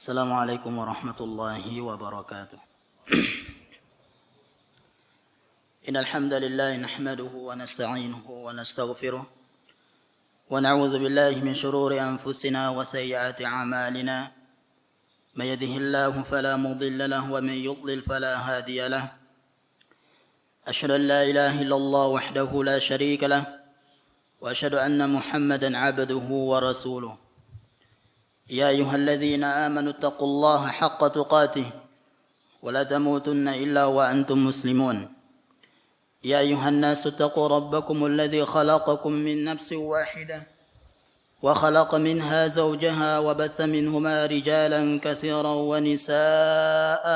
السلام عليكم ورحمة الله وبركاته. إن الحمد لله نحمده ونستعينه ونستغفره ونعوذ بالله من شرور أنفسنا وسيئات أعمالنا. من يهده الله فلا مضل له ومن يضلل فلا هادي له. أشهد أن لا إله إلا الله وحده لا شريك له وأشهد أن محمدا عبده ورسوله. يا أيها الذين آمنوا اتقوا الله حق تقاته ولا تموتن إلا وأنتم مسلمون. يا أيها الناس اتقوا ربكم الذي خلقكم من نفس واحدة وخلق منها زوجها وبث منهما رجالا كثيرا ونساء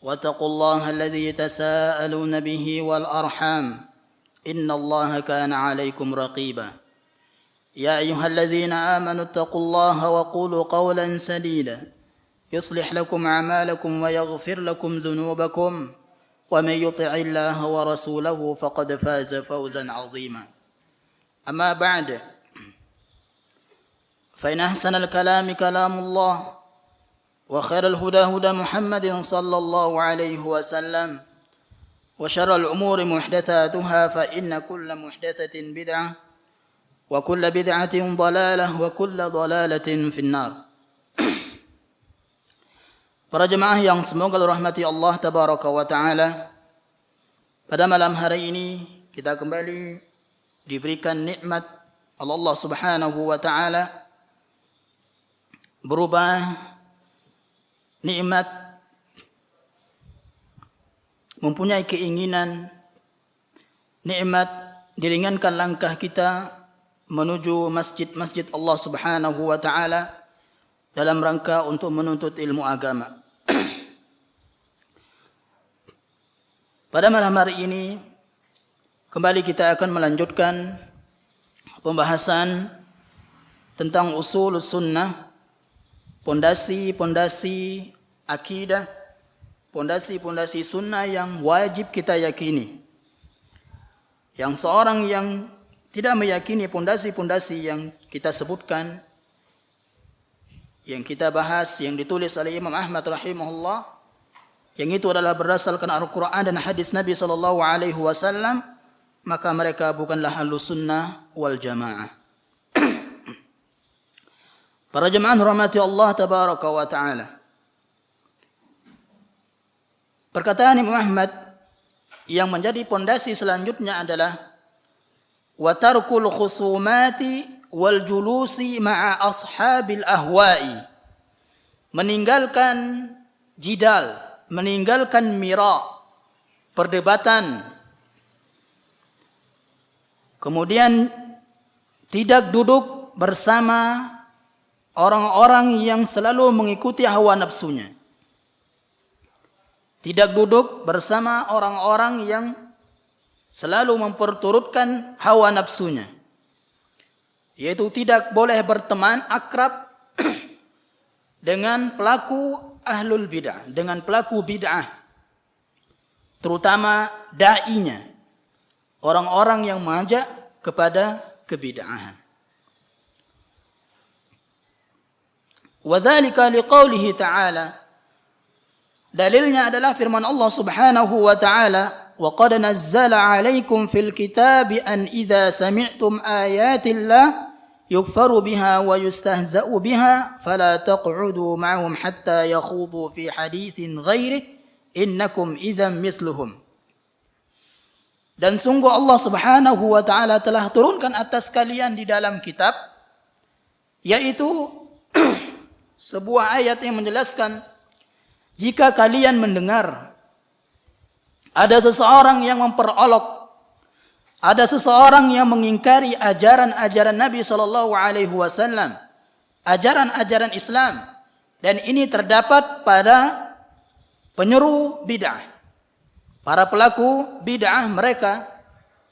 واتقوا الله الذي تساءلون به والأرحام إن الله كان عليكم رقيبا. يا أيها الذين آمنوا اتقوا الله وقولوا قولا سديدا يصلح لكم أعمالكم ويغفر لكم ذنوبكم ومن يطع الله ورسوله فقد فاز فوزا عظيما. أما بعد فإن أحسن الكلام كلام الله وخير الهدى هدى محمد صلى الله عليه وسلم وشر الأمور محدثاتها فإن كل محدثة بدعة وكل بدعة ضلالة وكل ضلالة في النار. Para jemaah yang semoga dirahmati Allah Tabaraka wa Ta'ala, pada malam hari ini kita kembali diberikan nikmat Allah Subhanahu wa Ta'ala berubah nikmat mempunyai keinginan, nikmat diringankan langkah kita menuju masjid-masjid Allah Subhanahu wa Ta'ala dalam rangka untuk menuntut ilmu agama. Pada malam hari ini kembali kita akan melanjutkan pembahasan tentang usul sunnah, pondasi-pondasi akidah, pondasi-pondasi sunnah yang wajib kita yakini. Yang seorang yang tidak meyakini pondasi-pondasi yang kita sebutkan, yang kita bahas, yang ditulis oleh Imam Ahmad rahimahullah, yang itu adalah berdasarkan Al-Quran dan hadis Nabi SAW, maka mereka bukanlah ahlus sunnah wal jamaah. Para jemaah rahmati Allah Tabaraka wa Ta'ala, perkataan Imam Ahmad yang menjadi pondasi selanjutnya adalah wa tarkul khusumati wal julusi ma'a ashabil ahwa'i, meninggalkan jidal, meninggalkan mira, perdebatan, kemudian tidak duduk bersama orang-orang yang selalu mengikuti hawa nafsunya, tidak duduk bersama orang-orang yang selalu memperturutkan hawa nafsunya, yaitu tidak boleh berteman akrab dengan pelaku ahlul bid'ah, dengan pelaku bid'ah, terutama da'inya, orang-orang yang mengajak kepada kebid'ahan. Wa dzalika liqaulihi ta'ala, dalilnya adalah firman Allah Subhanahu wa ta'ala, وَقَدْ نَزَّلَ عَلَيْكُمْ فِي الْكِتَابِ أَنْ إِذَا سَمِعْتُمْ آيَاتِ اللَّهِ يُكْفَرُ بِهَا وَيُسْتَهْزَأُ بِهَا فَلَا تَقْعُدُوا مَعَهُمْ حَتَّى يَخُوضُوا فِي حَدِيثٍ غَيْرِهِ إِنَّكُمْ إِذًا مِثْلُهُمْ. Dan sungguh Allah Subhanahu wa Ta'ala telah turunkan atas kalian di dalam kitab, yaitu sebuah ayat yang menjelaskan, jika kalian mendengar ada seseorang yang memperolok, ada seseorang yang mengingkari ajaran-ajaran Nabi SAW, ajaran-ajaran Islam, dan ini terdapat pada penyeru bid'ah. Para pelaku bid'ah mereka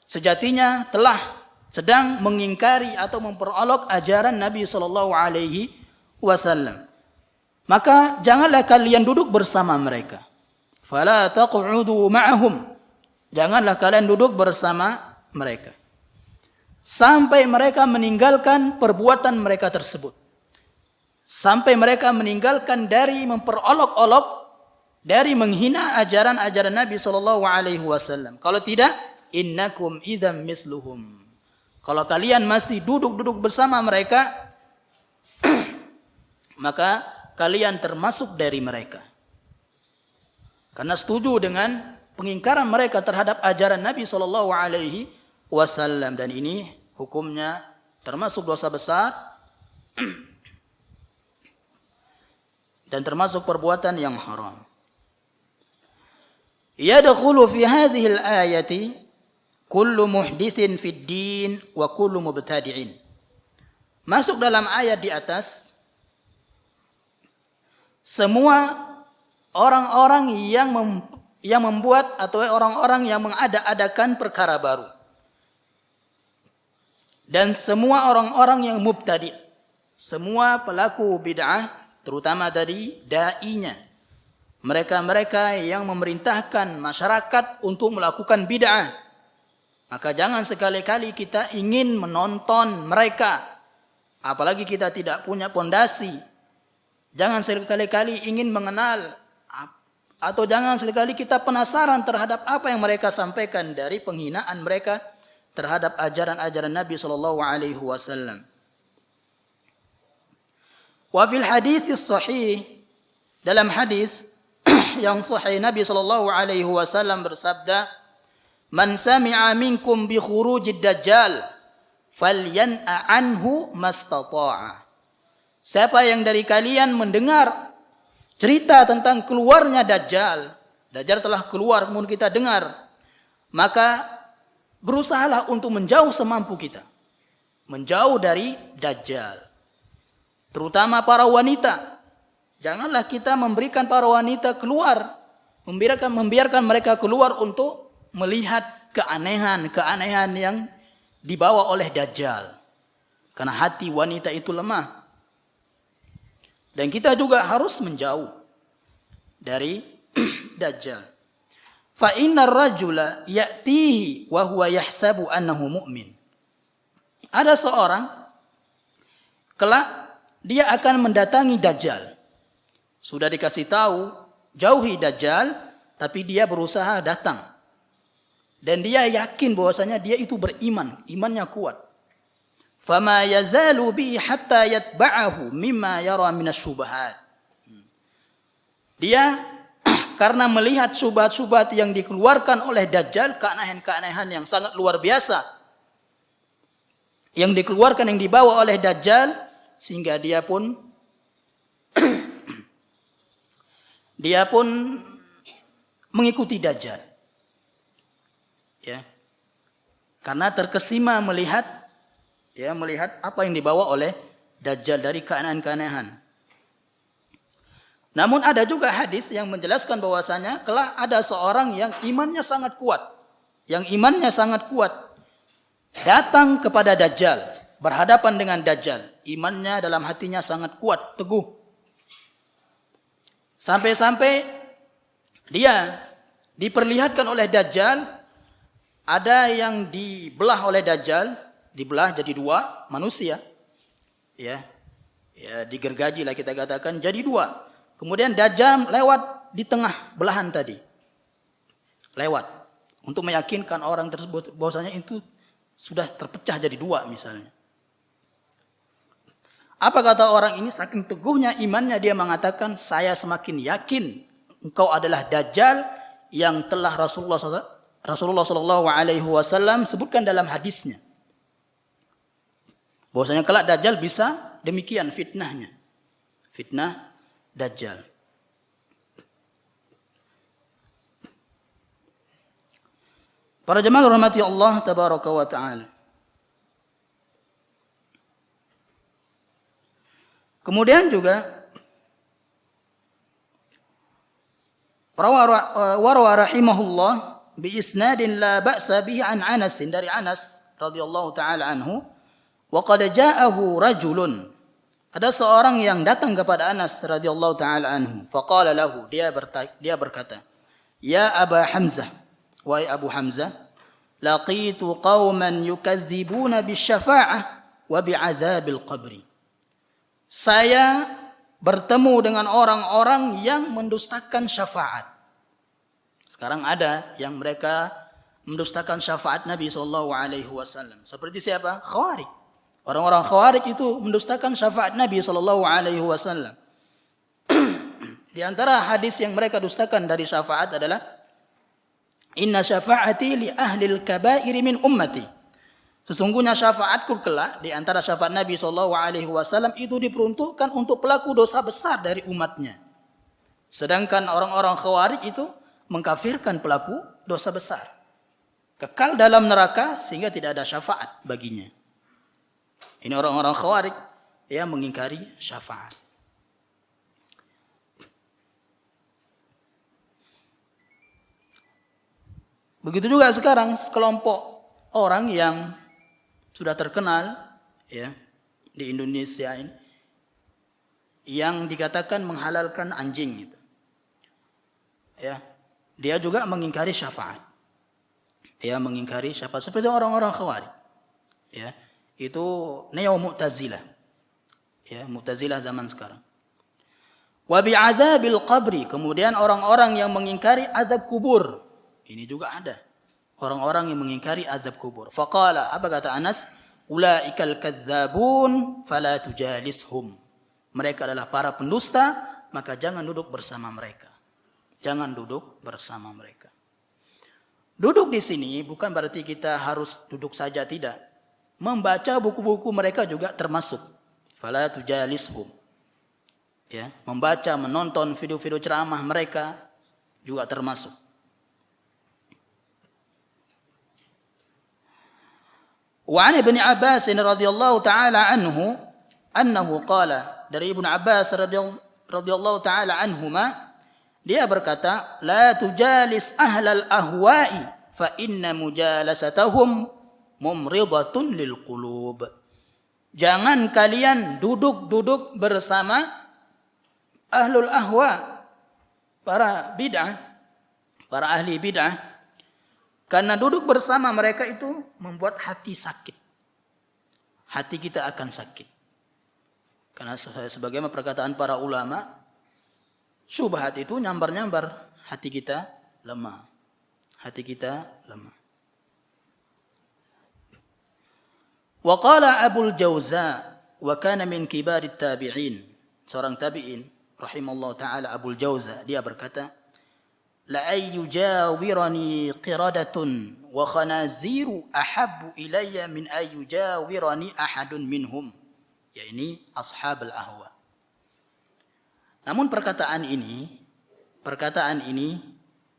sejatinya telah sedang mengingkari atau memperolok ajaran Nabi SAW. Maka janganlah kalian duduk bersama mereka. Fala taq'udu ma'ahum, janganlah kalian duduk bersama mereka sampai mereka meninggalkan perbuatan mereka tersebut, sampai mereka meninggalkan dari memperolok-olok, dari menghina ajaran-ajaran Nabi sallallahu alaihi wasallam. Kalau tidak, innakum idzam misluhum. Kalau kalian masih duduk-duduk bersama mereka, maka kalian termasuk dari mereka. Karena setuju dengan pengingkaran mereka terhadap ajaran Nabi sallallahu alaihi wasallam, dan ini hukumnya termasuk dosa besar dan termasuk perbuatan yang haram. Yadkhulu fi hadhihi al-ayati kullu muhditsin fid din wa kullu mubtadi'in. Masuk dalam ayat di atas semua orang-orang yang membuat atau orang-orang yang mengada-adakan perkara baru. Dan semua orang-orang yang mubtadi', semua pelaku bid'ah, terutama dari da'inya. Mereka-mereka yang memerintahkan masyarakat untuk melakukan bid'ah. Maka jangan sekali-kali kita ingin menonton mereka, apalagi kita tidak punya pondasi. Jangan sekali-kali ingin mengenal, atau jangan sekali-kali kita penasaran terhadap apa yang mereka sampaikan dari penghinaan mereka terhadap ajaran-ajaran Nabi sallallahu alaihi wasallam. Wa fil hadits sahih, dalam hadis yang sahih Nabi sallallahu alaihi wasallam bersabda, "Man sami'a minkum bi khurujid dajjal falyan'a anhu mastata'a." Siapa yang dari kalian mendengar cerita tentang keluarnya Dajjal, Dajjal telah keluar kemudian kita dengar, maka berusahalah untuk menjauh semampu kita, menjauh dari Dajjal. Terutama para wanita. Janganlah kita memberikan para wanita keluar, membiarkan mereka keluar untuk melihat keanehan-keanehan yang dibawa oleh Dajjal. Karena hati wanita itu lemah. Dan kita juga harus menjauh dari Dajjal. Fa innar rajula ya'tihi wa huwa yahsabu annahu mu'min. Ada seorang kelak dia akan mendatangi Dajjal. Sudah dikasih tahu, jauhi Dajjal, tapi dia berusaha datang. Dan dia yakin bahwasanya dia itu beriman, imannya kuat. Fama yazalu bihi hatta yatba'ahu mimma yara minasyubahat. Dia karena melihat syubhat-syubhat yang dikeluarkan oleh Dajjal, keanehan-keanehan yang sangat luar biasa yang dikeluarkan, yang dibawa oleh Dajjal, sehingga dia pun mengikuti Dajjal. Ya. Karena terkesima melihat apa yang dibawa oleh Dajjal dari keanehan-keanehan. Namun ada juga hadis yang menjelaskan bahwasanya kelak ada seorang yang imannya sangat kuat, datang kepada Dajjal, berhadapan dengan Dajjal. Imannya dalam hatinya sangat kuat, teguh. Sampai-sampai dia diperlihatkan oleh Dajjal, ada yang dibelah oleh Dajjal, dibelah jadi dua manusia. Ya, digergaji lah kita katakan jadi dua. Kemudian Dajjal lewat di tengah belahan tadi. Lewat untuk meyakinkan orang tersebut bahwasanya itu sudah terpecah jadi dua misalnya. Apa kata orang ini? Saking teguhnya imannya dia mengatakan, saya semakin yakin engkau adalah Dajjal yang telah Rasulullah sallallahu alaihi wasallam sebutkan dalam hadisnya. Bahwasanya kelak Dajjal bisa demikian fitnahnya. Fitnah Dajjal. Para jemaah rahmati Allah tabaraka wa taala. Kemudian juga warwa rahimahullah bi isnadin la ba'sa bihi an Anas, dari Anas radhiyallahu taala anhu, wa qad ja'ahu rajulun. Ada seorang yang datang kepada Anas radhiyallahu taala anhu, faqala lahu, dia berkata, "Ya Aba Hamzah, wahai Abu Hamzah, laqitu qauman yukadzibuna bisyafa'ah wa bi'adzabil qabri." Saya bertemu dengan orang-orang yang mendustakan syafaat. Sekarang ada yang mereka mendustakan syafaat Nabi SAW. Seperti siapa? Khawarij. Orang-orang Khawarij itu mendustakan syafaat Nabi SAW. Di antara hadis yang mereka dustakan dari syafaat adalah inna syafaati li ahlil kabairi min ummati. Sesungguhnya syafaatku kelak di antara syafaat Nabi SAW itu diperuntukkan untuk pelaku dosa besar dari umatnya. Sedangkan orang-orang Khawarij itu mengkafirkan pelaku dosa besar. Kekal dalam neraka sehingga tidak ada syafaat baginya. Ini orang-orang Khawarij yang mengingkari syafaat. Begitu juga sekarang sekelompok orang yang sudah terkenal ya di Indonesia ini yang dikatakan menghalalkan anjing gitu. Ya, dia juga mengingkari syafaat. Dia mengingkari syafaat seperti orang-orang Khawarij. Ya, itu neo Mu'tazilah. Ya, Mu'tazilah zaman sekarang. Wa bi'adzabil qabri, kemudian orang-orang yang mengingkari azab kubur. Ini juga ada. Orang-orang yang mengingkari azab kubur. Faqala, apa kata Anas? Ulaikal kadzabun fala tujalishum. Mereka adalah para pendusta, maka jangan duduk bersama mereka. Jangan duduk bersama mereka. Duduk di sini bukan berarti kita harus duduk saja, tidak. Membaca buku-buku mereka juga termasuk. Fala tujalishum. Ya, membaca, menonton video-video ceramah mereka juga termasuk. وعن ابن عباس رضي الله تعالى عنه أنه قال, dari Ibnu Abbas radhiyallahu taala anhuma, dia berkata, la tujalis ahlal ahwa'i fa inna mujalasatahum mumridatun lil qulub. Jangan kalian duduk-duduk bersama ahlul ahwa, para bid'ah, para ahli bid'ah. Karena duduk bersama mereka itu membuat hati sakit. Hati kita akan sakit. Karena sebagaimana perkataan para ulama, syubhat itu nyambar-nyambar, hati kita lemah. Hati kita lemah. Wa qala Abul Jauza wa kana min kibarit tabi'in. Seorang tabi'in rahimallahu taala, Abul Jauza, dia berkata, la ayyujawirani qiradatun wa khanaziru ahabbu ilayya min ayyujawirani ahadun minhum. Ya, ini ashabul ahwa. Namun perkataan ini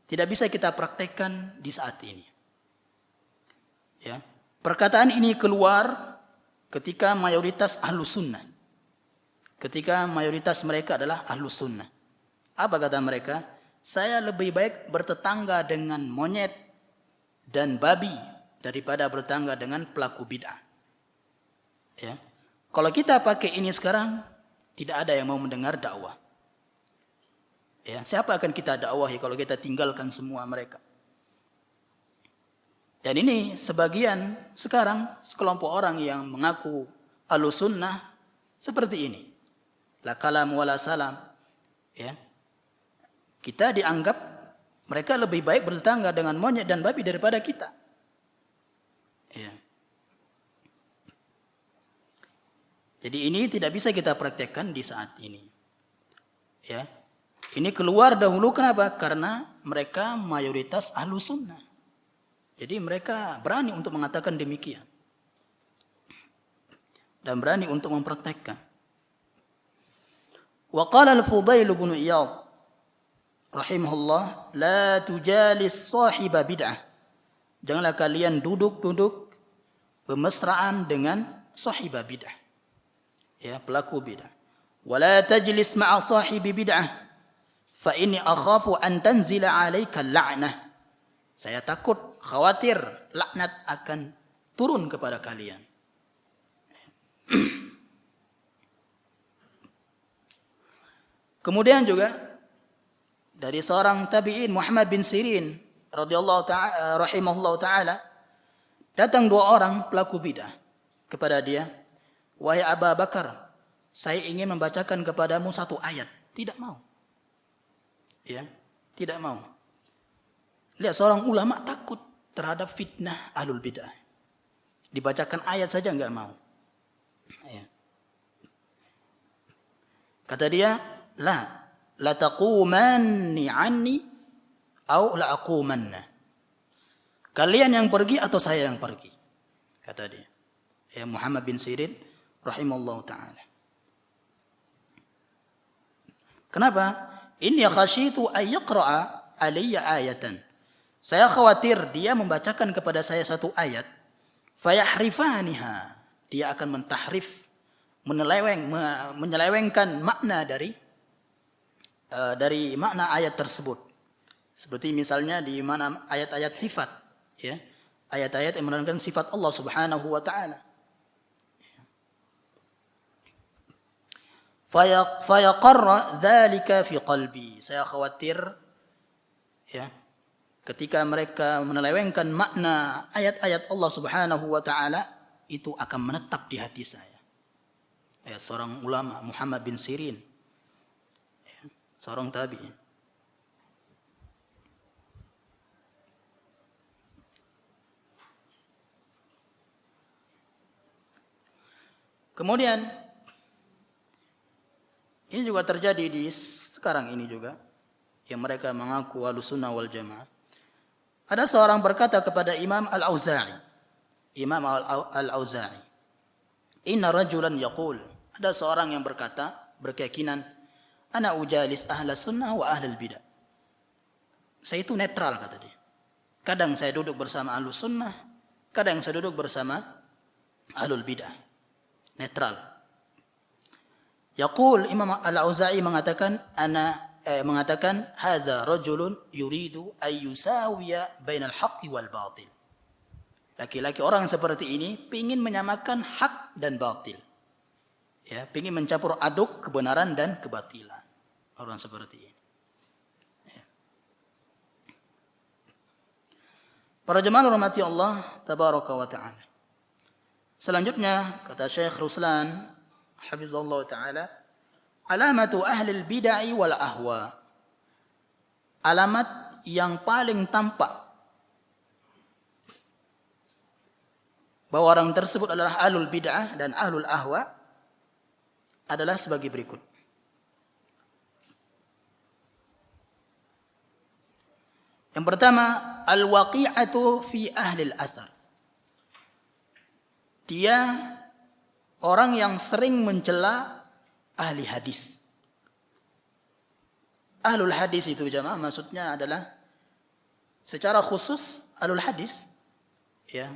tidak bisa kita praktekkan di saat ini. Ya, perkataan ini keluar ketika mayoritas ahlus sunnah. Ketika mayoritas mereka adalah ahlus sunnah. Apa kata mereka? Saya lebih baik bertetangga dengan monyet dan babi daripada bertetangga dengan pelaku bid'ah. Ya. Kalau kita pakai ini sekarang, tidak ada yang mau mendengar dakwah. Ya, siapa akan kita dakwahi kalau kita tinggalkan semua mereka? Dan ini sebagian sekarang sekelompok orang yang mengaku ahlus sunnah seperti ini. La kalam wala salam. Ya. Kita dianggap mereka lebih baik bertetangga dengan monyet dan babi daripada kita. Ya. Jadi ini tidak bisa kita praktekkan di saat ini. Ya. Ini keluar dahulu, kenapa? Karena mereka mayoritas ahlus sunnah. Jadi mereka berani untuk mengatakan demikian. Dan berani untuk mempraktekkan. Wa qala al-Fudail bin Iyad rahimahullah, la tujalis sahiba bid'ah. Janganlah kalian duduk-duduk bermesraan dengan sahiba bid'ah. Ya, pelaku bid'ah. Wala tajlis ma'a sahibi bid'ah fa inni akhafu an tanzila 'alaika la'nah. Saya takut, khawatir laknat akan turun kepada kalian. Kemudian juga dari seorang tabi'in, Muhammad bin Sirin radhiyallahu ta'ala rahimahullahu ta'ala, datang dua orang pelaku bid'ah kepada dia, wahai Abu Bakar, saya ingin membacakan kepadamu satu ayat. Tidak mau. Ya, tidak mau. Lihat, seorang ulama takut terhadap fitnah ahlul bid'ah. Dibacakan ayat saja enggak mau. Ya. Kata dia, la taqumanni anni au la aqumanna. Kalian yang pergi atau saya yang pergi, kata dia. Ya, Muhammad bin Sirin rahimallahu taala. Kenapa? Inni khasyitu ay yaqra'a alayya ayatan. Saya khawatir dia membacakan kepada saya satu ayat, fayahrifaniha. Dia akan mentahrif, menyelewengkan makna dari makna ayat tersebut. Seperti misalnya di mana ayat-ayat sifat, ya. Ayat-ayat yang menerangkan sifat Allah Subhanahu wa taala. Fayaqarra dzalika fi qalbi. Saya khawatir, ya, ketika mereka menyelewengkan makna ayat-ayat Allah Subhanahu wa taala, itu akan menetap di hati saya. Ya, seorang ulama Muhammad bin Sirin, ya, seorang tabi'in. Kemudian ini juga terjadi di sekarang ini juga, yang mereka mengaku Ahlussunnah wal Jamaah. Ada seorang berkata kepada Imam Al-Auza'i. Imam Al-Auza'i, "Inna rajulan yaqul." Ada seorang yang berkata, berkeyakinan, "Ana ujalis ahlas sunnah wa ahlul bidah." Saya itu netral, kata dia. Kadang saya duduk bersama ahlus sunnah, kadang saya duduk bersama ahlul bidah. Netral. Yaqul, Imam Al-Auza'i mengatakan, hadza rajulun yuridu ay yusawiya bainal haqqi wal batil. Laki-laki orang seperti ini pingin menyamakan hak dan batil. Ya, pingin mencampur aduk kebenaran dan kebatilan. Orang seperti ini. Ya. Para jemaah rahmati Allah tabaraka wa taala. Selanjutnya kata Syekh Ruslan hafizallahu taala, alamatu ahli bid'ah wal ahwa. Alamat yang paling tampak bahwa orang tersebut adalah ahlul bid'ah dan ahlul ahwa adalah sebagai berikut. Yang pertama, al-waqi'atu fi ahli al-athar. Dia orang yang sering mencela ahli hadis. Ahlul hadis itu jamaah maksudnya adalah secara khusus ahlul hadis, ya.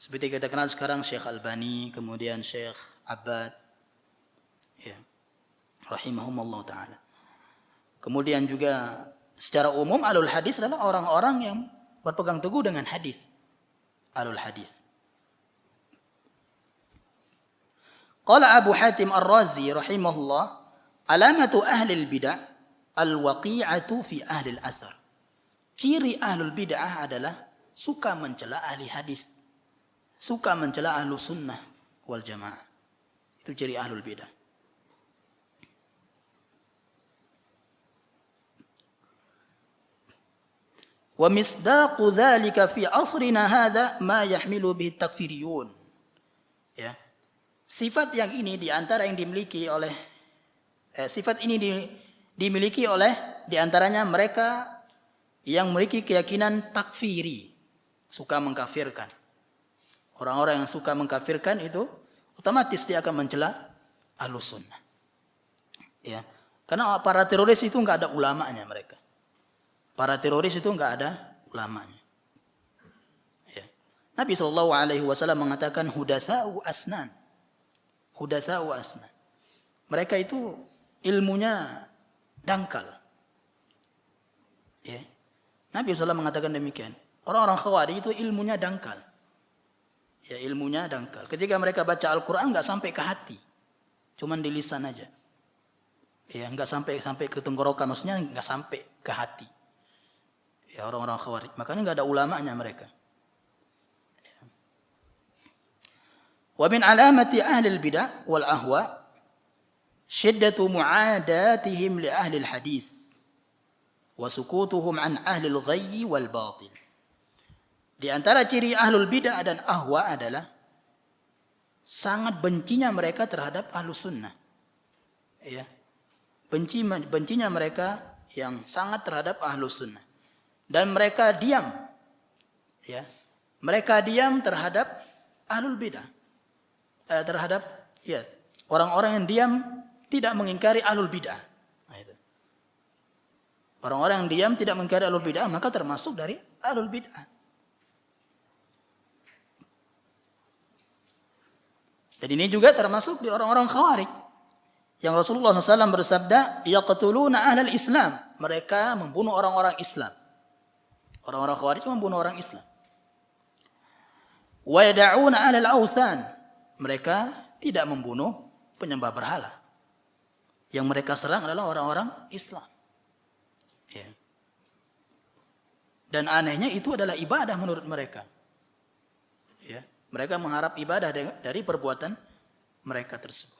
Seperti kita kenal sekarang Syekh Albani, kemudian Syekh Abbad, ya, rahimahumullah taala. Kemudian juga secara umum ahlul hadis adalah orang-orang yang berpegang teguh dengan hadis. Ahlul hadis. Qala Abu Hatim Ar-Razi rahimahullah, alamatu ahli al-bid'ah al-waqi'atu fi ahli al-athar. Ciri ahlul bid'ah adalah suka mencela ahli hadis, suka mencela ahlu sunnah wal jamaah. Itu ciri ahlul bid'ah. Wa misdaqu dzalika fi asrina hadha ma yahmilu bihi takfiriyun. Ya. Sifat yang ini di antara yang dimiliki oleh dimiliki oleh di antaranya mereka yang memiliki keyakinan takfiri, suka mengkafirkan. Orang-orang yang suka mengkafirkan itu otomatis dia akan mencela Ahlus Sunnah. Ya. Karena para teroris itu enggak ada ulamanya mereka. Para teroris itu enggak ada ulamanya. Ya. Nabi SAW mengatakan hudatsa'u asnan. Hudatsa'u asnan. Mereka itu ilmunya dangkal. Ya. Nabi SAW mengatakan demikian. Orang-orang Khawarij itu ilmunya dangkal. Ya, ilmunya dangkal. Ketika mereka baca Al-Quran enggak sampai ke hati. Cuman di lisan aja. Ya, enggak sampai ke tenggorokan, maksudnya enggak sampai ke hati. Ya, orang-orang Khawarij. Makanya enggak ada ulamanya mereka. Wa min alamati ahli al-bid'ah wal ahwa syiddatu mu'adatihim li ahli al-hadis wa sukutuhum an ahli al-ghayyi wal batil. Di antara ciri ahlul bid'ah dan ahwa adalah sangat bencinya mereka terhadap ahlus sunnah. Ya. Bencinya mereka yang sangat terhadap ahlus sunnah. Dan mereka diam. Ya. Mereka diam terhadap ahlul bid'ah. Terhadap orang-orang yang diam tidak mengingkari ahlul bid'ah. Nah, itu. Orang-orang yang diam tidak mengingkari ahlul bid'ah maka termasuk dari ahlul bid'ah. Dan ini juga termasuk di orang-orang Khawarij. Yang Rasulullah SAW bersabda, yaqtuluna ahlal Islam. Mereka membunuh orang-orang Islam. Orang-orang Khawarij membunuh orang Islam. Wa yada'una ahlal awthan. Mereka tidak membunuh penyembah berhala. Yang mereka serang adalah orang-orang Islam. Ya. Dan anehnya itu adalah ibadah menurut mereka. Ya. Mereka mengharap ibadah dari perbuatan mereka tersebut.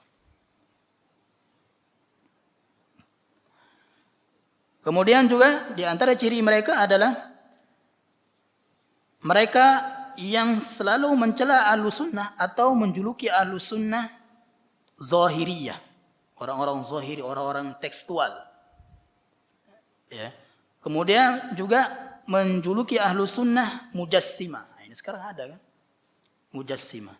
Kemudian juga di antara ciri mereka adalah mereka yang selalu mencela ahlus sunnah atau menjuluki ahlus sunnah zahiriyah. Orang-orang zahiri, orang-orang tekstual. Ya. Kemudian juga menjuluki ahlus sunnah mujassimah. Nah, ini sekarang ada kan? Mujassimah.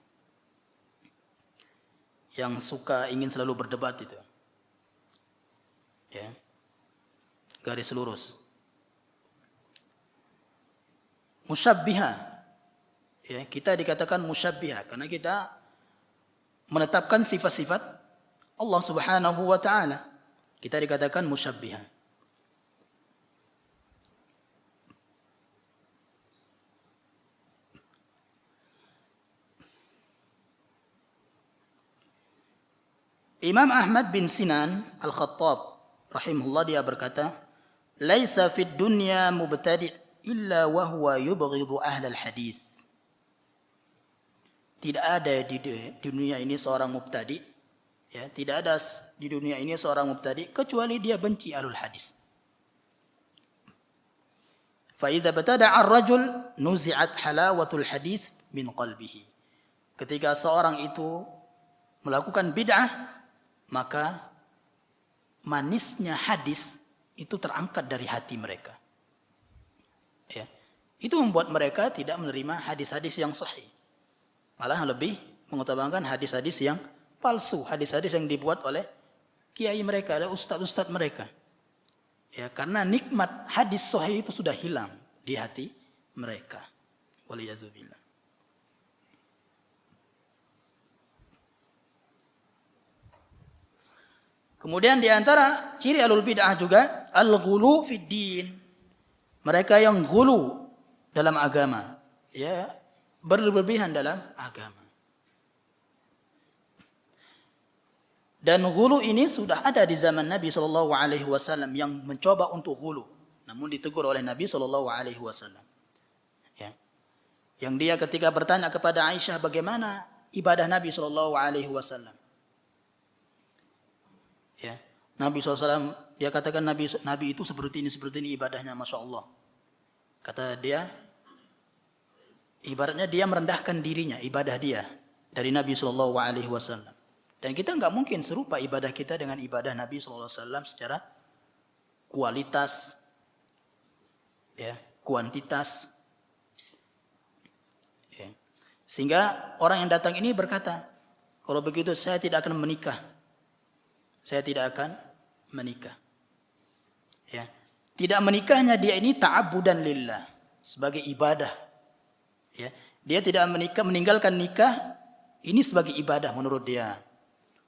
Yang suka ingin selalu berdebat itu. Ya. Garis lurus. Musyabbiha. Ya, kita dikatakan musyabbiha karena kita menetapkan sifat-sifat Allah Subhanahu wa taala. Kita dikatakan musyabbiha. Imam Ahmad bin Sinan Al-Khattab rahimahullah dia berkata, "Laisa fid dunya mubtadi' illa wa huwa yubghidhu ahlal hadis." Tidak ada di dunia ini seorang mubtadi, ya, tidak ada di dunia ini seorang mubtadi kecuali dia benci ahlul hadis. Fa idza btada'a ar-rajul nuzi'at halawatul hadis min qalbihi. Ketika seorang itu melakukan bid'ah, maka manisnya hadis itu terangkat dari hati mereka. Ya. Itu membuat mereka tidak menerima hadis-hadis yang sahih. Malah lebih mengutamakan hadis-hadis yang palsu, hadis-hadis yang dibuat oleh kiai mereka, oleh ustaz-ustaz mereka. Ya, karena nikmat hadis sahih itu sudah hilang di hati mereka. Waliyazubillah. Kemudian di antara ciri ahlul bid'ah juga al-ghulu fid din. Mereka yang ghulu dalam agama, ya, berlebihan dalam agama. Dan ghulu ini sudah ada di zaman Nabi sallallahu alaihi wasallam yang mencoba untuk ghulu, namun ditegur oleh Nabi sallallahu alaihi wasallam. Ya. Yang dia ketika bertanya kepada Aisyah bagaimana ibadah Nabi sallallahu alaihi wasallam. Ya, Nabi SAW, dia katakan Nabi itu seperti ini ibadahnya, Masya Allah. Kata dia, ibaratnya dia merendahkan dirinya, ibadah dia dari Nabi SAW. Dan kita nggak mungkin serupa ibadah kita dengan ibadah Nabi SAW secara kualitas, ya, kuantitas. Ya. Sehingga orang yang datang ini berkata, kalau begitu saya tidak akan menikah. Saya tidak akan menikah. Ya. Tidak menikahnya dia ini ta'abudan lillah, sebagai ibadah. Ya. Dia tidak menikah, meninggalkan nikah ini sebagai ibadah menurut dia.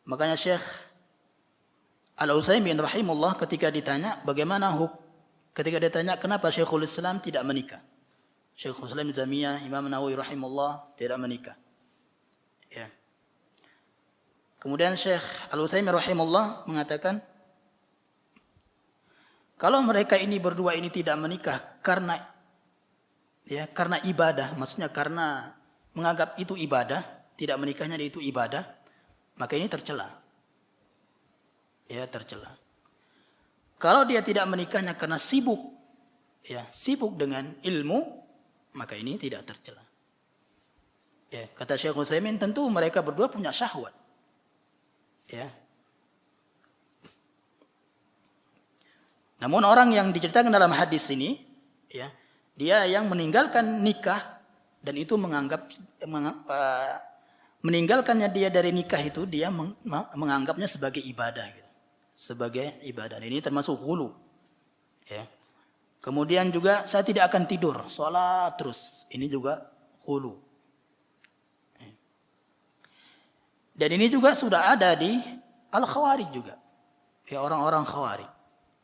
Makanya Syekh Al-Utsaimin rahimahullah ketika ditanya ketika ditanya kenapa Syekhul Islam tidak menikah. Syekhul Islam Jamiyah Imam Nawawi rahimahullah tidak menikah. Ya. Kemudian Syekh Al-Utsaimin rahimahullah mengatakan, kalau mereka ini berdua ini tidak menikah karena ibadah, maksudnya karena menganggap itu ibadah, tidak menikahnya itu ibadah, maka ini tercela. ya tercela. Kalau dia tidak menikahnya karena sibuk, ya sibuk dengan ilmu, maka ini tidak tercela. Ya, kata Syekh Utsaimin, tentu mereka berdua punya syahwat. Ya. Namun orang yang diceritakan dalam hadis ini, ya, dia yang meninggalkan nikah dan itu meninggalkannya dia dari nikah itu dia menganggapnya sebagai ibadah, gitu. Sebagai ibadah. Ini termasuk ghulu. Ya. Kemudian juga saya tidak akan tidur, sholat terus. Ini juga ghulu. Dan ini juga sudah ada di Al-Khawarij juga. Ya, orang-orang Khawarij.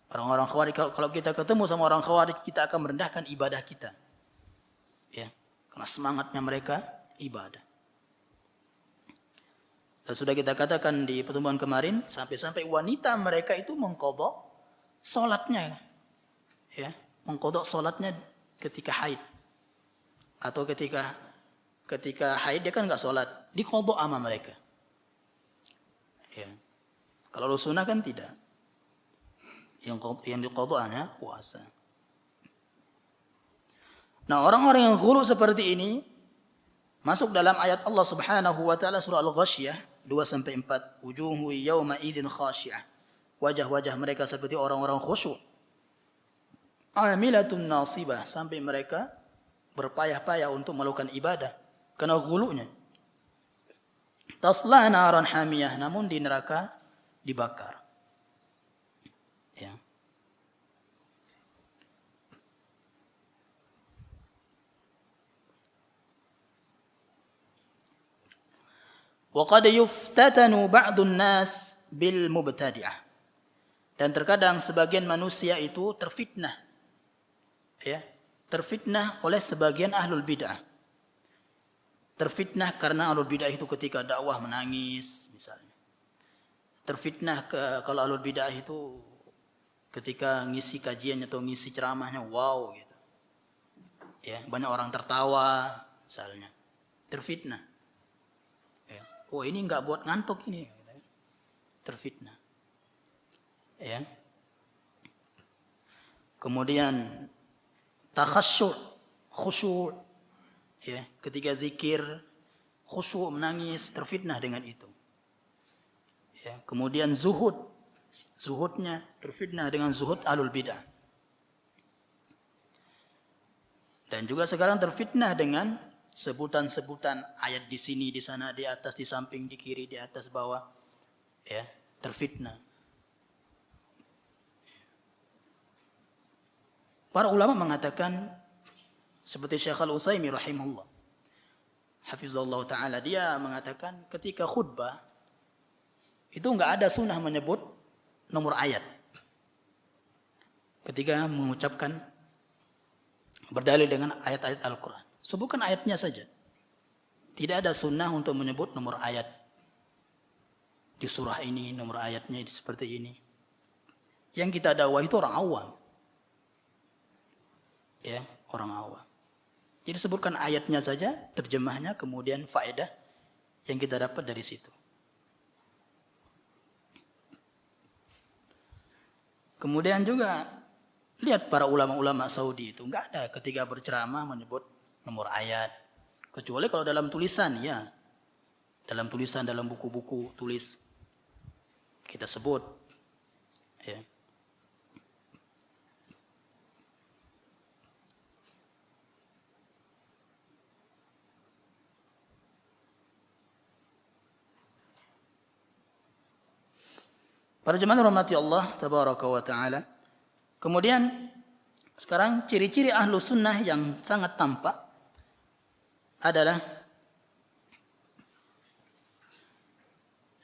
Orang-orang Khawarij, kalau kita ketemu sama orang Khawarij, kita akan merendahkan ibadah kita. Ya, karena semangatnya mereka ibadah. Dan sudah kita katakan di pertemuan kemarin, sampai-sampai wanita mereka itu mengqadha salatnya. Ya, mengqadha salatnya ketika haid. Atau ketika haid dia kan enggak salat, diqadha sama mereka. Ya. Kalau sunnah kan tidak. Yang diqadha hanya puasa. Nah, orang-orang yang ghulu seperti ini masuk dalam ayat Allah Subhanahu wa taala surah Al-Ghasyiyah 2-4. Wujuhu yawma idzin khashi'ah. Wajah-wajah mereka seperti orang-orang khusyuk. Amilatun nasibah, sampai mereka berpayah-payah untuk melakukan ibadah karena ghulunya. Tasla naran hamiyah, namun di neraka dibakar. Ya. Wa qad yuftatanu ba'dun nas bil mubtadi'ah. Dan terkadang sebagian manusia itu terfitnah. Ya, terfitnah oleh sebagian ahlul bid'ah. Terfitnah karena ahlul bid'ah itu ketika dakwah menangis misalnya. Terfitnah kalau ahlul bid'ah itu ketika ngisi kajiannya atau ngisi ceramahnya wow gitu. Ya, banyak orang tertawa misalnya. Terfitnah. Ya. Oh, ini enggak buat ngantuk ini. Terfitnah. Ya. Kemudian takhasyur, khusyuk. Ya, ketika zikir khusyuk menangis, terfitnah dengan itu. Ya, kemudian zuhudnya terfitnah dengan zuhud ahlul bidah. Dan juga sekarang terfitnah dengan sebutan-sebutan ayat di sini, di sana, di atas, di samping, di kiri, di atas, bawah. Ya, terfitnah. Para ulama mengatakan seperti Syekh Al-Utsaimin rahimahullah. Hafizallahu taala, dia mengatakan ketika khutbah itu enggak ada sunnah menyebut nomor ayat. Ketika mengucapkan berdalil dengan ayat-ayat Al-Qur'an, sebutkan ayatnya saja. Tidak ada sunnah untuk menyebut nomor ayat. Di surah ini nomor ayatnya seperti ini. Yang kita dakwah itu orang awam. Ya, orang awam. Jadi sebutkan ayatnya saja, terjemahnya, kemudian faedah yang kita dapat dari situ. Kemudian juga lihat para ulama-ulama Saudi itu enggak ada ketika berceramah menyebut nomor ayat, kecuali kalau dalam tulisan, ya. Dalam tulisan, dalam buku-buku tulis kita sebut. Ya. Para jemaah rahmati Allah tabaraka wa taala. Kemudian sekarang ciri-ciri ahlu sunnah yang sangat tampak adalah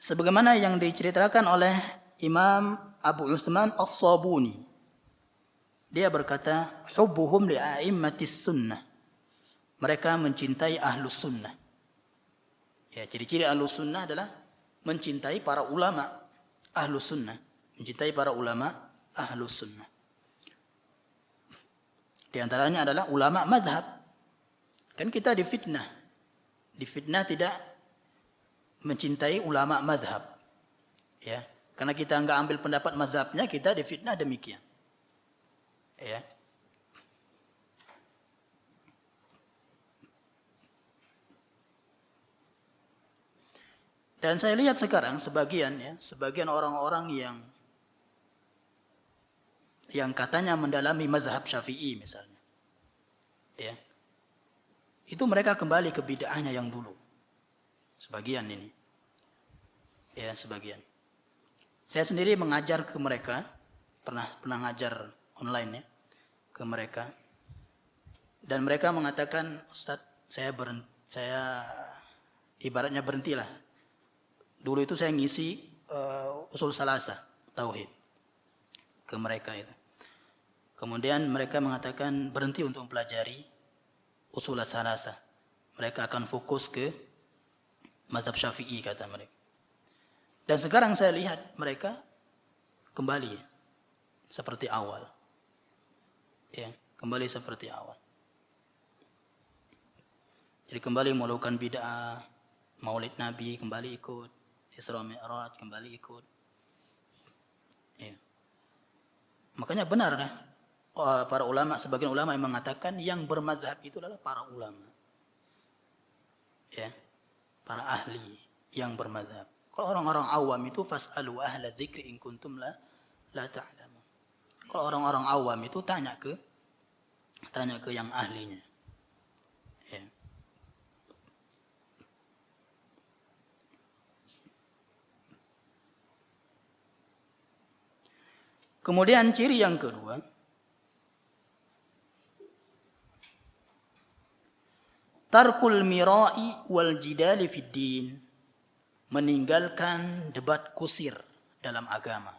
sebagaimana yang diceritakan oleh Imam Abu Utsman As-Sabuni. Dia berkata, hubbuhum li'a'immatis sunnah. Mereka mencintai ahlu sunnah. Ya, ciri-ciri ahlu sunnah adalah mencintai para ulama ahlu sunnah, mencintai para ulama ahlu sunnah. Di antaranya adalah ulama madhab. Kan kita difitnah tidak mencintai ulama madhab. Ya, Karena kita nggak ambil pendapat mazhabnya, kita difitnah demikian. Ya. Dan saya lihat sekarang sebagian orang-orang yang katanya mendalami mazhab Syafi'i misalnya. Ya. Itu mereka kembali ke bid'ahnya yang dulu. Sebagian ini. Ya, sebagian. Saya sendiri mengajar ke mereka, pernah ngajar online ya ke mereka. Dan mereka mengatakan, "Ustadz, saya ibaratnya berhentilah. Dulu itu saya ngisi usul salasa, tauhid ke mereka itu. Kemudian mereka mengatakan berhenti untuk mempelajari usul salasa. Mereka akan fokus ke mazhab Syafi'i kata mereka. Dan sekarang saya lihat mereka kembali seperti awal. Ya, kembali seperti awal. Jadi kembali melakukan bid'ah, Maulid Nabi kembali ikut, Isra Mi'raj kembali ikut. Ya. Makanya benar kan? Para ulama, sebagian ulama yang mengatakan yang bermazhab itu adalah para ulama. Ya. Para ahli yang bermazhab. Kalau orang-orang awam itu fas'alu ahla dzikri in kuntum la ta'lamun. Kalau orang-orang awam itu tanya ke yang ahlinya. Ya. Kemudian ciri yang kedua, tarkul mira'i wal jidali fid din, meninggalkan debat kusir dalam agama.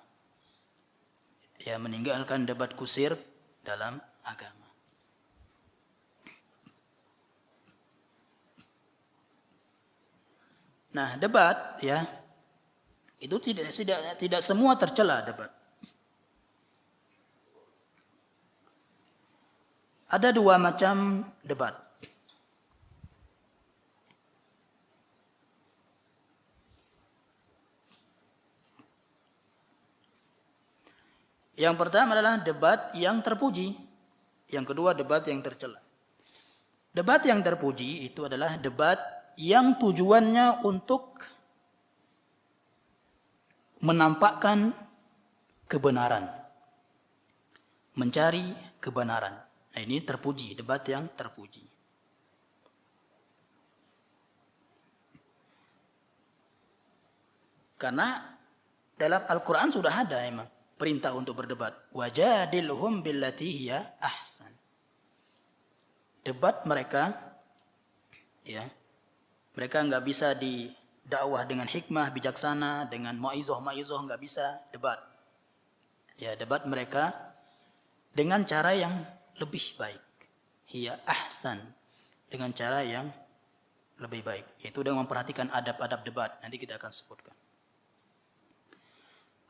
Ya, meninggalkan debat kusir dalam agama. Nah, debat ya, itu tidak semua tercela debat. Ada dua macam debat. Yang pertama adalah debat yang terpuji. Yang kedua debat yang tercela. Debat yang terpuji itu adalah debat yang tujuannya untuk menampakkan kebenaran. Mencari kebenaran. Nah, ini terpuji, debat yang terpuji. Karena dalam Al-Quran sudah ada emang perintah untuk berdebat. Wajadilhum billati hiya ahsan. Debat mereka, ya, mereka nggak bisa didakwah dengan hikmah, bijaksana, dengan mau'izah nggak bisa debat. Ya, debat mereka dengan cara yang lebih baik. Hiya ahsan, dengan cara yang lebih baik. Yaitu dengan memperhatikan adab-adab debat. Nanti kita akan sebutkan.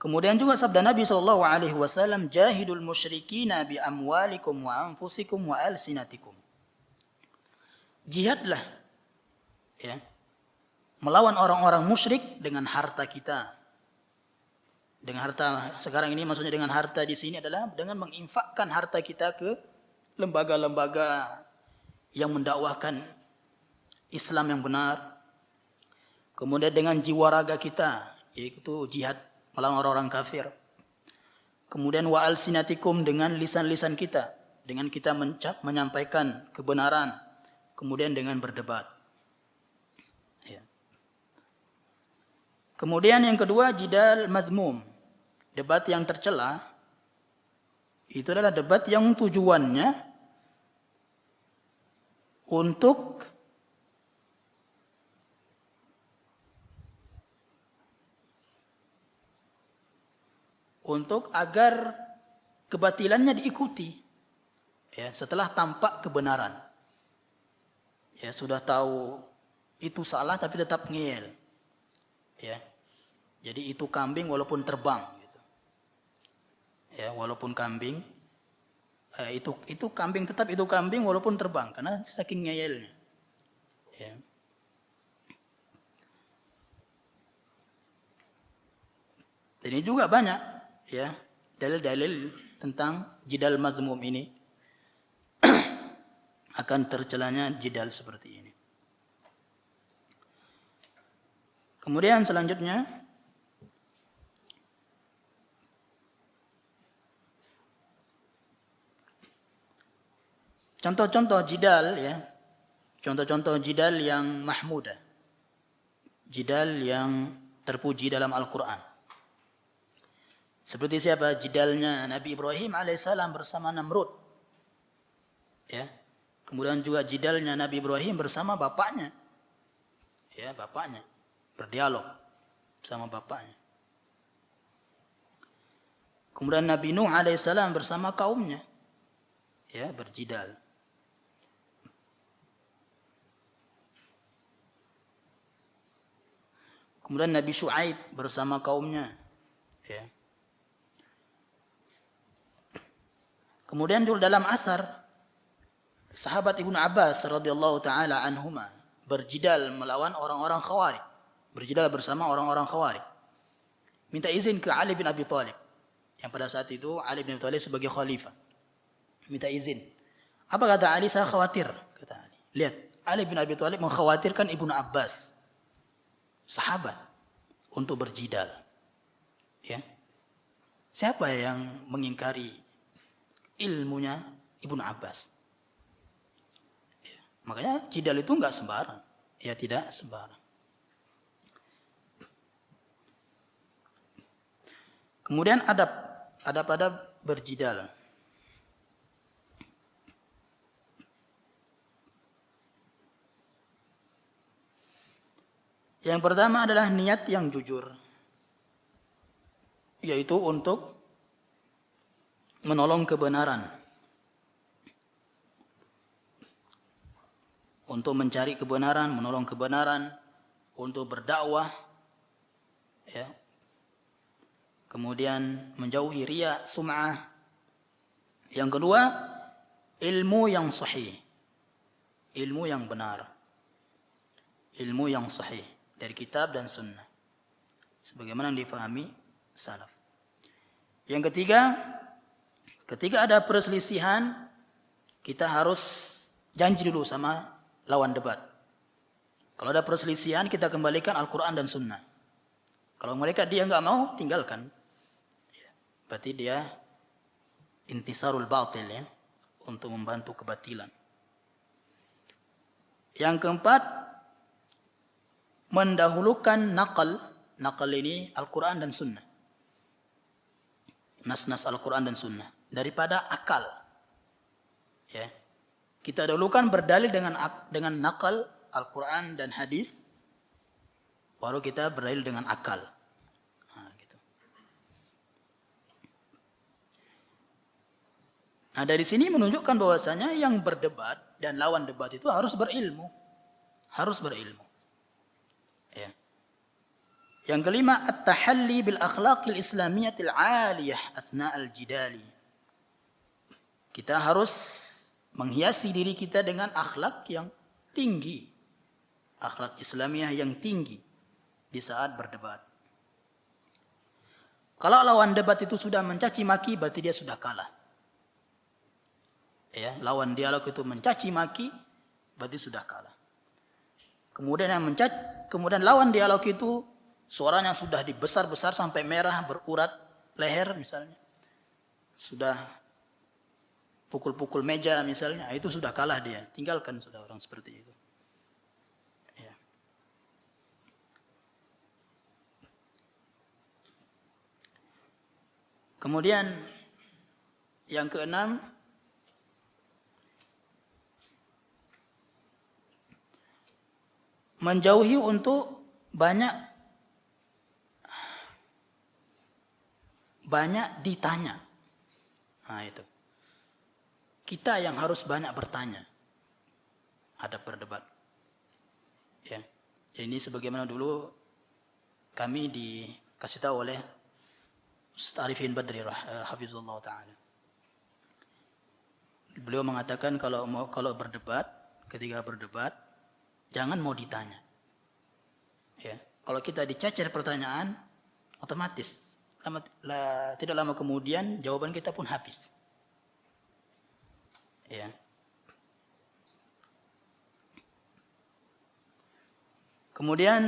Kemudian juga sabda Nabi SAW, jahidul musyrikina bi amwalikum wa anfusikum wa alsinatikum. Jihadlah, ya, melawan orang-orang musyrik dengan harta kita. Dengan harta sekarang ini maksudnya dengan harta di sini adalah dengan menginfakkan harta kita ke lembaga-lembaga yang mendakwahkan Islam yang benar. Kemudian dengan jiwa raga kita, yaitu jihad melawan orang-orang kafir. Kemudian wa alsinatikum, dengan lisan-lisan kita, dengan kita menyampaikan kebenaran. Kemudian dengan berdebat. Ya. Kemudian yang kedua, jidal mazmum, debat yang tercela. Itu adalah debat yang tujuannya untuk agar kebatilannya diikuti. Ya, setelah tampak kebenaran. Ya, sudah tahu itu salah tapi tetap ngeyel. Ya. Jadi itu kambing walaupun terbang. Ya, walaupun kambing itu kambing, tetap itu kambing walaupun terbang karena saking ngeyelnya. Ya. Dan ini juga banyak ya dalil-dalil tentang jidal mazmum ini. Akan tercelanya jidal seperti ini. Kemudian selanjutnya contoh-contoh jidal ya. Contoh-contoh jidal yang mahmudah. Jidal yang terpuji dalam Al-Quran. Seperti siapa? Jidalnya Nabi Ibrahim alaihissalam bersama Namrud. Ya. Kemudian juga jidalnya Nabi Ibrahim bersama bapaknya. Ya, bapaknya. Berdialog sama bapaknya. Kemudian Nabi Nuh alaihissalam bersama kaumnya. Ya, berjidal. Kemudian Nabi Syuaib bersama kaumnya. Ya. Kemudian juga dalam asar sahabat Ibnu Abbas radhiyallahu taala anhuma berjidal melawan orang-orang Khawarij. Berjidal bersama orang-orang Khawarij. Minta izin ke Ali bin Abi Thalib. Yang pada saat itu Ali bin Abi Thalib sebagai khalifah. Minta izin. Apa kata Ali? Saya khawatir, kata Ali. Lihat, Ali bin Abi Thalib mengkhawatirkan Ibnu Abbas, sahabat, untuk berjidal. Ya. Siapa yang mengingkari ilmunya Ibnu Abbas? Makanya jidal itu enggak sembarang. Ya tidak sembarang. Kemudian adab berjidal. Yang pertama adalah niat yang jujur. Yaitu untuk menolong kebenaran. Untuk mencari kebenaran, menolong kebenaran, untuk berdakwah, ya. Kemudian menjauhi riya, sum'ah. Yang kedua, ilmu yang sahih, ilmu yang benar, ilmu yang sahih dari kitab dan sunnah, sebagaimana yang difahami salaf. Yang ketiga, ketika ada perselisihan, kita harus janji dulu sama lawan debat. Kalau ada perselisihan, kita kembalikan Al-Quran dan Sunnah. Kalau mereka dia nggak mau, tinggalkan. Berarti dia intisarul batil ya, untuk membantu kebatilan. Yang keempat, mendahulukan nakal. Nakal ini Al-Quran dan Sunnah. Nas-nas Al-Quran dan Sunnah daripada akal. Ya. Kita dahulukan berdalil dengan nakal Al-Quran dan hadis, baru kita berdalil dengan akal. Gitu. Nah, dari sini menunjukkan bahwasanya yang berdebat dan lawan debat itu harus berilmu. Harus berilmu. Ya. Yang kelima, at-tahalli bil akhlaqil islamiyatil 'aliyah athna al-jidali. Kita harus menghiasi diri kita dengan akhlak yang tinggi. Akhlak Islamiyah yang tinggi di saat berdebat. Kalau lawan debat itu sudah mencaci maki, berarti dia sudah kalah. Ya, lawan dialog itu mencaci maki, berarti sudah kalah. Kemudian lawan dialog itu suaranya sudah dibesar-besar sampai merah berurat leher misalnya. Sudah pukul-pukul meja misalnya, itu sudah kalah dia. Tinggalkan sudah orang seperti itu. Ya. Kemudian yang keenam, menjauhi untuk banyak ditanya. Nah itu. Kita yang harus banyak bertanya. Ada berdebat. Ya. Ini sebagaimana dulu kami dikasih tahu oleh Ustaz Arifin Badri hafizullah taala. Beliau mengatakan kalau berdebat, ketika berdebat jangan mau ditanya. Ya. Kalau kita dicacar pertanyaan, otomatis tidak lama kemudian jawaban kita pun habis. Ya. Kemudian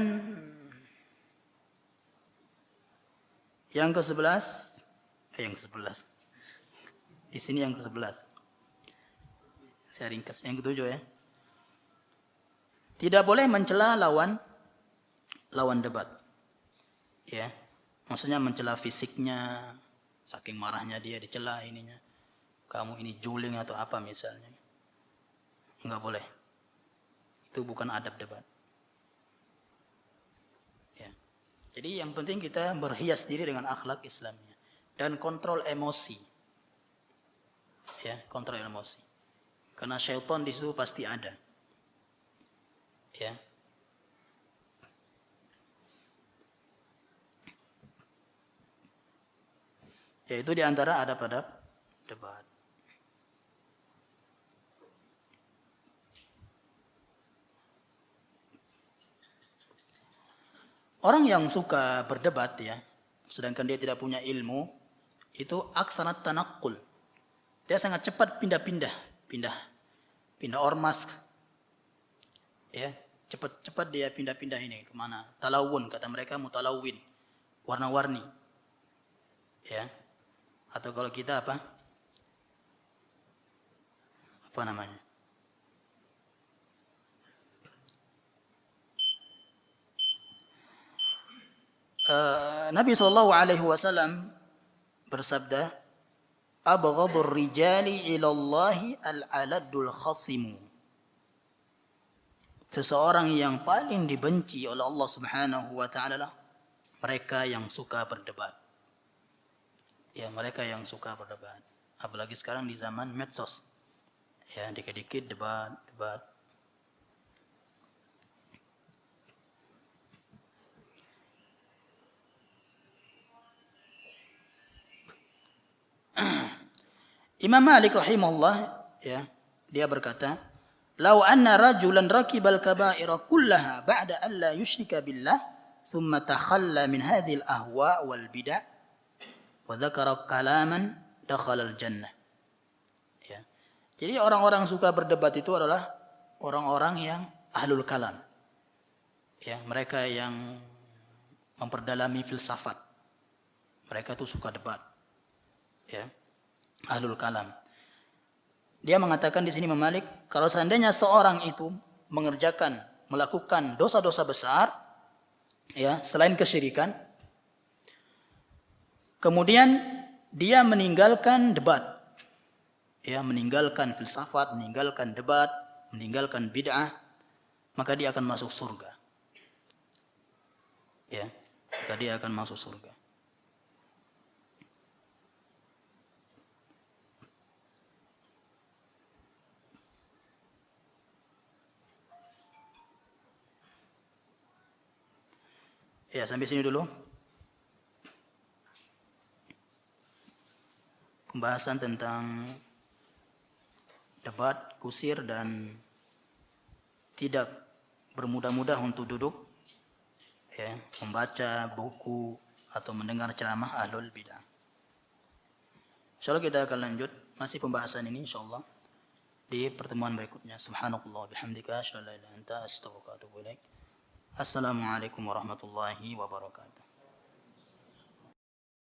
yang ke-11, yang ke-11. Di sini yang ke-11. Saya ringkas yang ke-7 ya. Tidak boleh mencela lawan debat. Ya. Maksudnya mencela fisiknya, saking marahnya dia dicela ininya. Kamu ini juling atau apa misalnya. Enggak boleh. Itu bukan adab debat. Ya. Jadi yang penting kita berhias diri dengan akhlak Islamnya dan kontrol emosi. Ya, kontrol emosi. Karena syaitan di situ pasti ada. Ya. Yaitu di antara adab-adab debat. Orang yang suka berdebat ya, sedangkan dia tidak punya ilmu, itu aksanat tanakul. Dia sangat cepat pindah ormas. Ya, cepat dia pindah ini kemana? Talawun, kata mereka mutalawin, warna-warni. Ya, atau kalau kita apa namanya? Nabi SAW bersabda, "Abghadur rijali ilallahi al-aladul khasimu." Seseorang yang paling dibenci oleh Allah Subhanahu wa taala lah mereka yang suka berdebat. Ya, mereka yang suka berdebat. Apalagi sekarang di zaman medsos. Ya, dikit-dikit debat. Imam Malik rahimahullah ya, dia berkata, "Lau anna rajulan rakibal kaba'ira kullaha ba'da an la yusyrika billah, thumma takhalla min hadhil ahwa wal bid'ah wa dzakara kalaman dakhala al jannah." Ya. Jadi orang-orang suka berdebat itu adalah orang-orang yang ahlul kalam. Ya, mereka yang memperdalami filsafat. Mereka tuh suka debat. Ya. Ahlul kalam. Dia mengatakan di sini Imam Malik, kalau seandainya seorang itu melakukan dosa-dosa besar, ya, selain kesyirikan, kemudian dia meninggalkan debat, ya, meninggalkan filsafat, meninggalkan debat, meninggalkan bid'ah, maka dia akan masuk surga. Ya, maka dia akan masuk surga. Ya, sampai sini dulu. Pembahasan tentang debat, kusir, dan tidak bermudah-mudah untuk duduk, ya, membaca buku atau mendengar ceramah ahlul bidah. Insyaallah kita akan lanjut masih pembahasan ini insyaallah di pertemuan berikutnya. Subhanallah bihamdika asyhadu an la ilaha illa anta astaghfiruka wa atubu ilaik. Assalamualaikum warahmatullahi wabarakatuh.